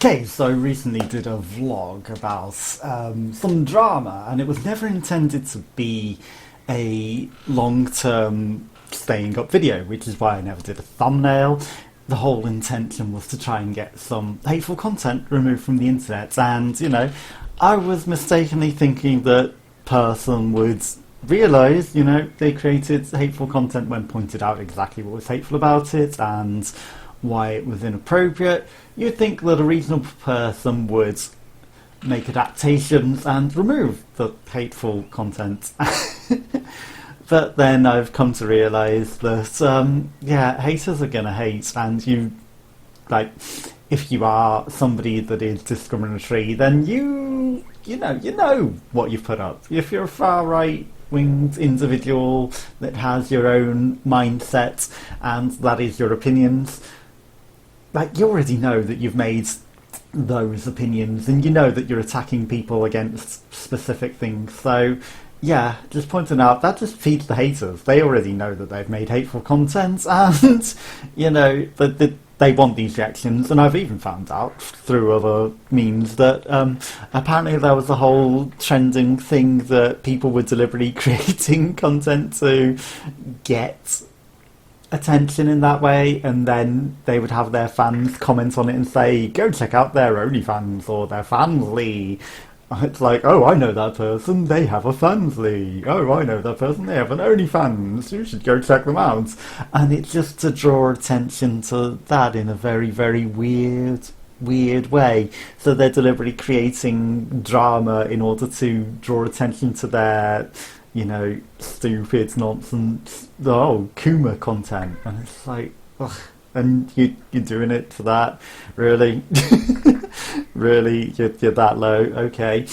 Okay, so I recently did a vlog about some drama, and it was never intended to be a long-term staying up video, which is why I never did a thumbnail. The whole intention was to try and get some hateful content removed from the internet, and, I was mistakenly thinking that person would realise, they created hateful content when pointed out exactly what was hateful about it, and why it was inappropriate. You'd think that a reasonable person would make adaptations and remove the hateful content. But then I've come to realise that, haters are gonna hate, and if you are somebody that is discriminatory, then you know what you've put up. If you're a far-right winged individual that has your own mindset and that is your opinions, you already know that you've made those opinions, and you know that you're attacking people against specific things. So yeah, just pointing out, that just feeds the haters. They already know that they've made hateful content, and that they want these reactions. And I've even found out through other means that apparently there was a whole trending thing that people were deliberately creating content to get attention in that way, and then they would have their fans comment on it and say, go check out their OnlyFans or their Fansly. It's like, oh, I know that person, they have a Fansly. Oh, I know that person, they have an OnlyFans. You should go check them out. And it's just to draw attention to that in a very, very weird way. So they're deliberately creating drama in order to draw attention to their stupid nonsense, Kuma content, and it's like, ugh, and you're doing it for that, really? Really, you're that low, okay?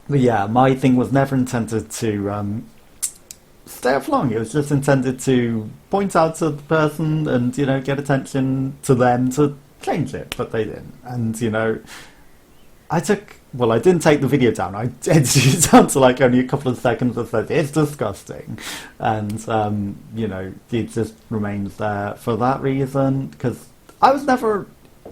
But yeah, my thing was never intended to stay up long. It was just intended to point out to the person and get attention to them to change it, but they didn't. And I didn't take the video down. I edited it down to only a couple of seconds. I said it's disgusting, and it just remains there for that reason, because I was never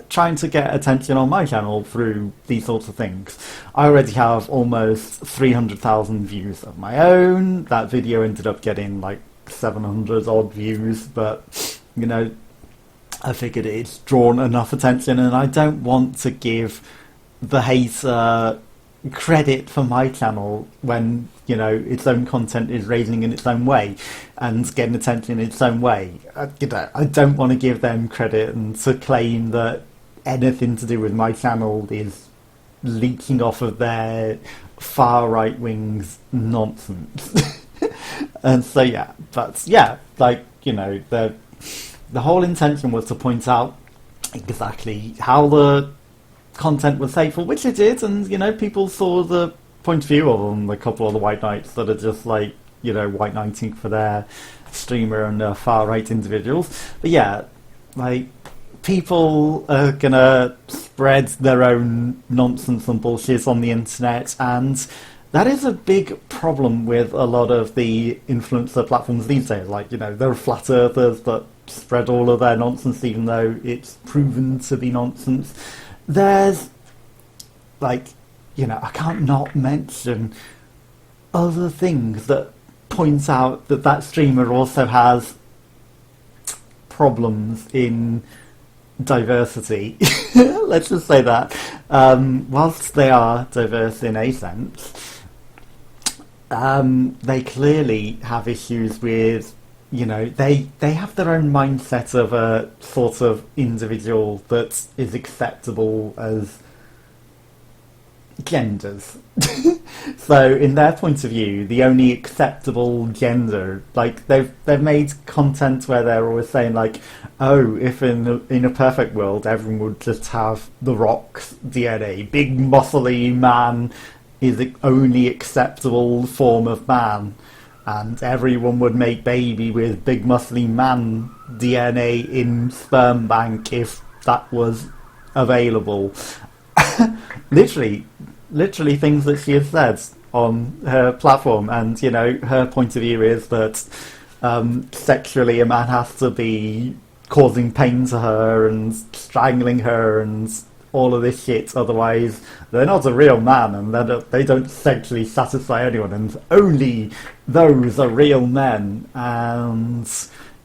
trying to get attention on my channel through these sorts of things. I already have almost 300,000 views of my own. That video ended up getting 700 odd views, but I figured it's drawn enough attention, and I don't want to give the hater credit for my channel when its own content is raising in its own way and getting attention in its own way. I don't want to give them credit and to claim that anything to do with my channel is leeching off of their far right wing's nonsense. And so the whole intention was to point out exactly how the content was hateful, which it did, and people saw the point of view of them, a couple of the white knights that are just white knighting for their streamer and far right individuals. But yeah, people are gonna spread their own nonsense and bullshit on the internet, and that is a big problem with a lot of the influencer platforms these days. There are flat earthers that spread all of their nonsense even though it's proven to be nonsense. There's I can't not mention other things that point out that streamer also has problems in diversity. Let's just say that. Whilst they are diverse in a sense, they clearly have issues with they have their own mindset of a sort of individual that is acceptable as genders. So in their point of view, the only acceptable gender, they've made content where they're always saying if in a perfect world everyone would just have the Rock's DNA, big muscly man is the only acceptable form of man, and everyone would make baby with big muscly man DNA in sperm bank if that was available. literally things that she has said on her platform, and her point of view is that sexually a man has to be causing pain to her and strangling her and all of this shit, otherwise they're not a real man, and they don't sexually satisfy anyone, and only those are real men. And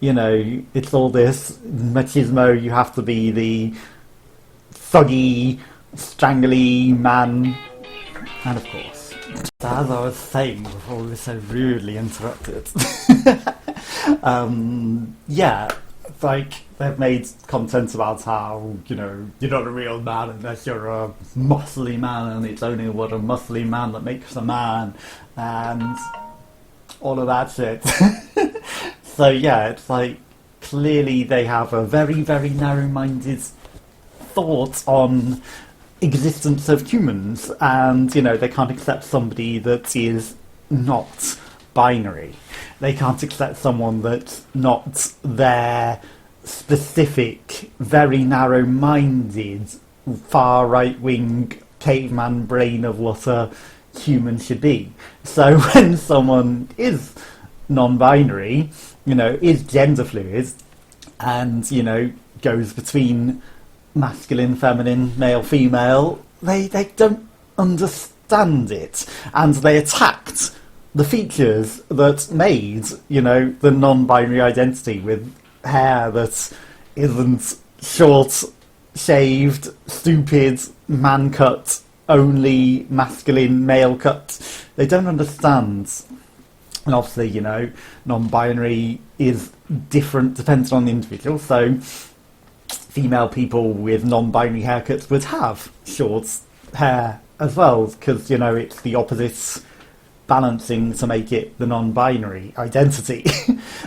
it's all this machismo. You have to be the thuggy, strangly man, and of course, as I was saying before we were so rudely interrupted, yeah, like they've made content about how you're not a real man unless you're a muscly man, and it's only what a muscly man that makes a man, and all of that shit. So yeah, it's like clearly they have a very, very narrow-minded thought on existence of humans, and they can't accept somebody that is not binary. They can't accept someone that's not their specific, very narrow-minded, far right-wing caveman brain of what a human should be. So when someone is non-binary, is gender fluid, and goes between masculine, feminine, male, female, they don't understand it, and they attacked the features that made the non-binary identity, with hair that isn't short, shaved, stupid, man cut, only masculine, male cut. They don't understand. And obviously, non-binary is different depending on the individual. So female people with non-binary haircuts would have short hair as well, because it's the opposites balancing to make it the non-binary identity.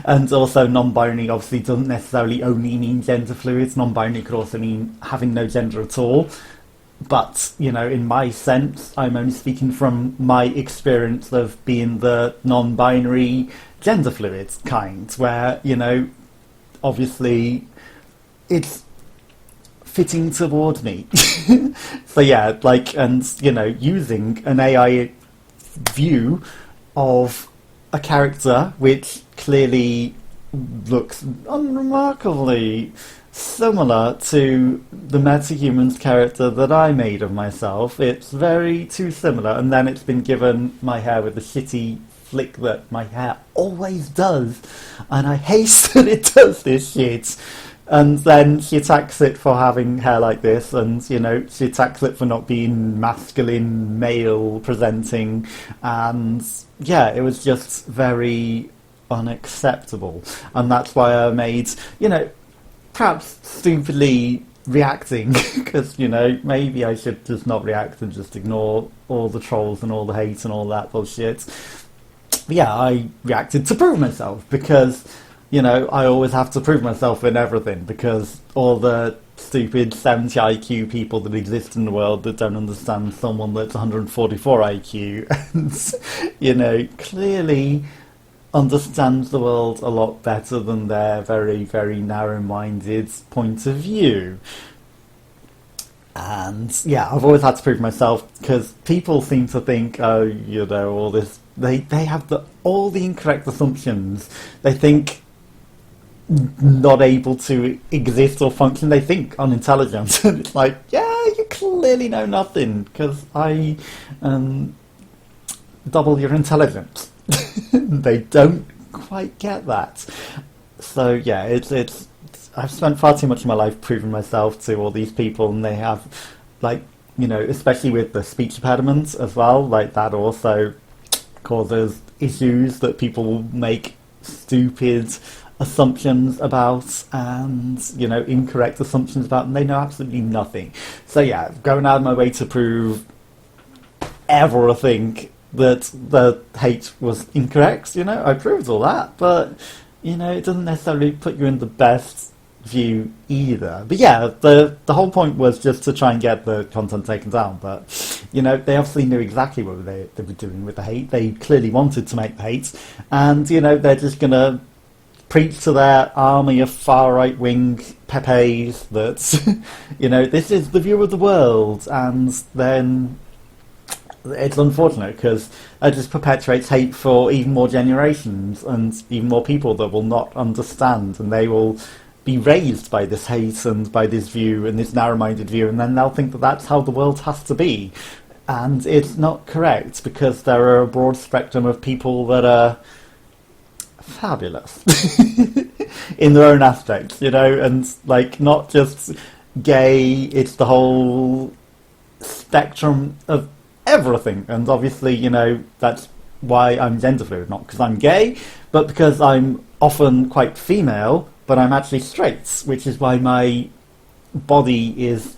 And also, non-binary obviously doesn't necessarily only mean gender fluid. Non-binary could also mean having no gender at all. But in my sense, I'm only speaking from my experience of being the non-binary gender fluid kind, where obviously it's fitting towards me. So yeah, using an AI view of a character which clearly looks unremarkably similar to the metahumans character that I made of myself. It's very too similar, and then it's been given my hair with the shitty flick that my hair always does, and I hate that it does this shit. And then she attacks it for having hair like this, and she attacks it for not being masculine, male presenting, and yeah, it was just very unacceptable. And that's why I made, perhaps stupidly reacting, because maybe I should just not react and just ignore all the trolls and all the hate and all that bullshit. But yeah, I reacted to prove myself, because I always have to prove myself in everything, because all the stupid 70 IQ people that exist in the world that don't understand someone that's 144 IQ and clearly understands the world a lot better than their very, very narrow-minded point of view. And yeah, I've always had to prove myself, because people seem to think, all this, they have all the incorrect assumptions. They think not able to exist or function. They think unintelligent. And it's like, yeah, you clearly know nothing, because I double your intelligence. They don't quite get that. So yeah, it's I've spent far too much of my life proving myself to all these people, and they have, especially with the speech impediments as well, that also causes issues that people make stupid assumptions about, and incorrect assumptions about, and they know absolutely nothing. So yeah, going out of my way to prove everything that the hate was incorrect. I proved all that, but it doesn't necessarily put you in the best view either. But yeah, the whole point was just to try and get the content taken down. But they obviously knew exactly what they were doing with the hate. They clearly wanted to make the hate, and they're just gonna preach to their army of far right wing pepes that this is the view of the world, and then it's unfortunate, because it just perpetuates hate for even more generations and even more people that will not understand, and they will be raised by this hate and by this view and this narrow-minded view, and then they'll think that that's how the world has to be. And it's not correct, because there are a broad spectrum of people that are fabulous in their own aspects, you know, and like not just gay, it's the whole spectrum of everything. And obviously, you know, that's why I'm gender fluid, not because I'm gay, but because I'm often quite female, but I'm actually straight, which is why my body is,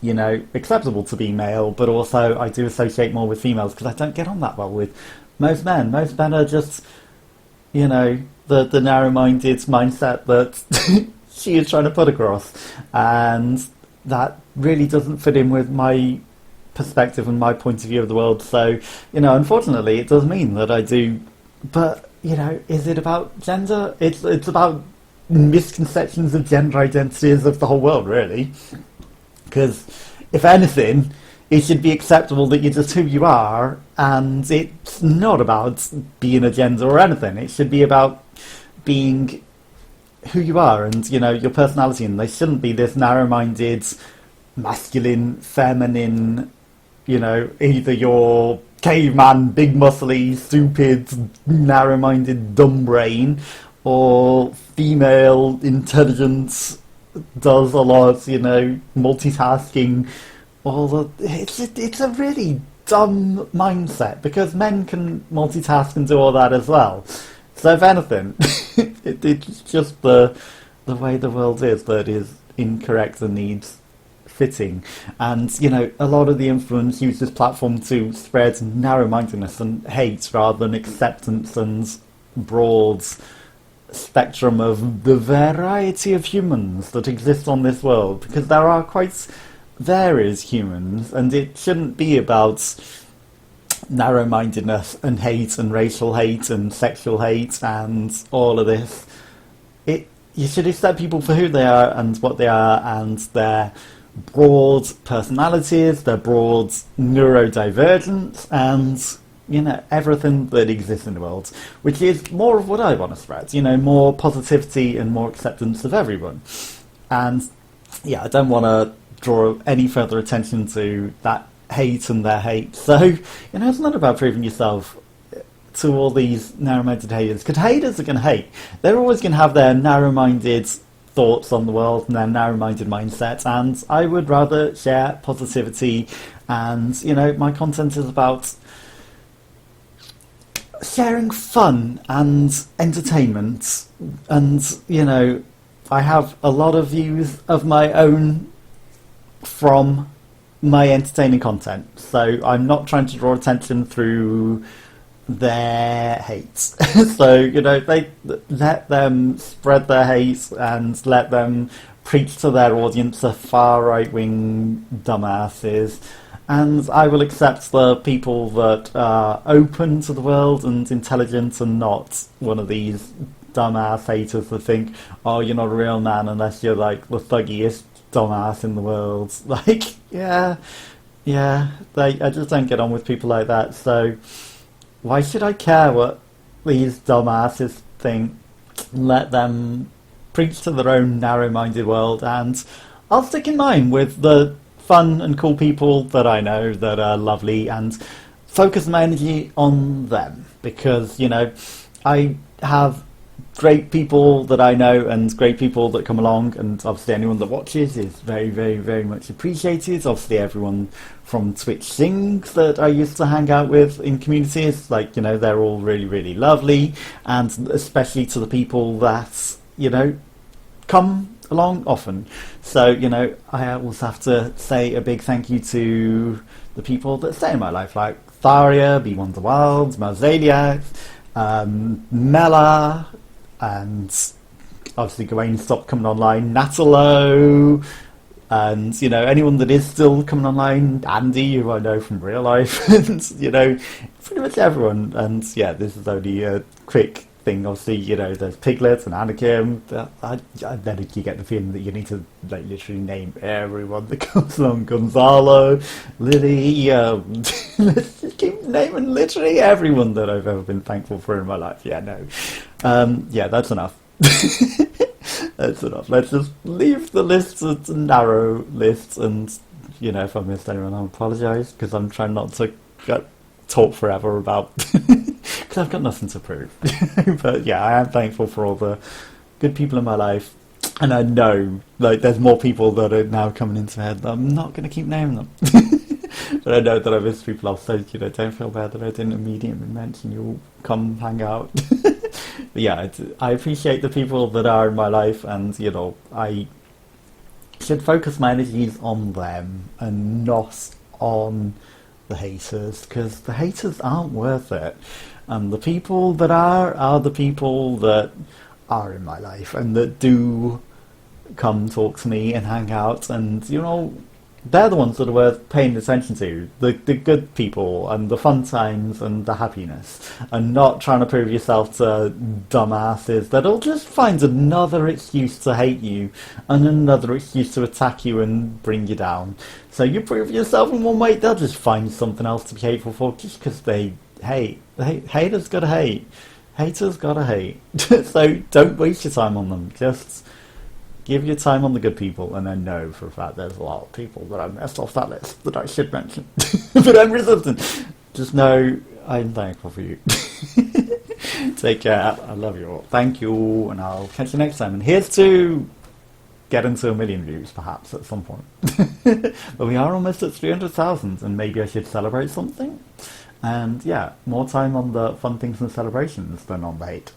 you know, acceptable to be male, but also I do associate more with females because I don't get on that well with most men. Most men are just, you know, the narrow-minded mindset that she is trying to put across, and that really doesn't fit in with my perspective and my point of view of the world. So, you know, unfortunately, it does mean that I do. But, you know, is it about gender? It's about misconceptions of gender identities of the whole world, really. Because, if anything, it should be acceptable that you're just who you are, and it's not about being a gender or anything. It should be about being who you are and, you know, your personality, and there shouldn't be this narrow-minded, masculine, feminine, you know, either you're caveman, big muscly, stupid, narrow-minded, dumb brain, or female, intelligent, does a lot, you know, multitasking. It's a really dumb mindset, because men can multitask and do all that as well. So if anything, it's just the way the world is that is incorrect and needs fitting. And, you know, a lot of the influence use this platform to spread narrow-mindedness and hate rather than acceptance and broad spectrum of the variety of humans that exist on this world, because there are quite varied humans, and it shouldn't be about narrow-mindedness and hate and racial hate and sexual hate and all of this. You should accept people for who they are and what they are, and their broad personalities, their broad neurodivergence, and, you know, everything that exists in the world, which is more of what I want to spread, you know, more positivity and more acceptance of everyone. And yeah, I don't want to draw any further attention to that hate and their hate. So, you know, it's not about proving yourself to all these narrow-minded haters, because haters are going to hate. They're always going to have their narrow-minded thoughts on the world and their narrow-minded mindset, and I would rather share positivity. And, you know, my content is about sharing fun and entertainment, and, you know, I have a lot of views of my own from my entertaining content, so I'm not trying to draw attention through their hate. So, you know, they let them spread their hate and let them preach to their audience of far right-wing dumbasses, and I will accept the people that are open to the world and intelligent, and not one of these dumbass haters that think, oh, you're not a real man unless you're like the thuggiest dumbass in the world. Like, I just don't get on with people like that. So why should I care what these dumbasses think? Let them preach to their own narrow-minded world, and I'll stick in mine with the fun and cool people that I know that are lovely, and focus my energy on them, because, you know, I have great people that I know and great people that come along, and obviously anyone that watches is very, very, very much appreciated. Obviously everyone from Twitch Sings that I used to hang out with in communities, like, you know, they're all really, really lovely, and especially to the people that, you know, come along often. So, you know, I also have to say a big thank you to the people that stay in my life, like Tharia, Be Wonder Wild, Marzaliak, Mela, and obviously Gawain stopped coming online, Natalo, and, you know, anyone that is still coming online, Andy, who I know from real life, and, you know, pretty much everyone. And yeah, this is only a quick thing. Obviously, you know, there's Piglet and Anakim. Then you get the feeling that you need to, like, literally name everyone that comes along. Gonzalo, Lily, let's just keep naming literally everyone that I've ever been thankful for in my life. Yeah, no. Yeah, that's enough. That's enough. Let's just leave the lists as narrow lists, and if I missed anyone, I apologise, because I'm trying not to talk forever about because I've got nothing to prove. But yeah, I am thankful for all the good people in my life, and I know there's more people that are now coming into my head that I'm not going to keep naming them. But I know that I missed people off, so don't feel bad that I didn't immediately mention you. Come hang out. But yeah, I appreciate the people that are in my life, and I should focus my energies on them and not on the haters, because the haters aren't worth it. And the people that are the people that are in my life and that do come talk to me and hang out, and they're the ones that are worth paying attention to. The good people and the fun times and the happiness, and not trying to prove yourself to dumbasses that'll just find another excuse to hate you and another excuse to attack you and bring you down. So you prove yourself in one way, they'll just find something else to be hateful for just because they hate. Haters gotta hate. Haters gotta hate. So don't waste your time on them. Just give your time on the good people, and I know for a fact there's a lot of people that I messed off that list that I should mention. But I'm resistant. Just know I'm thankful for you. Take care. I love you all. Thank you, and I'll catch you next time. And here's to get into 1 million views, perhaps, at some point. But we are almost at 300,000, and maybe I should celebrate something. And yeah, more time on the fun things and celebrations than on the hate.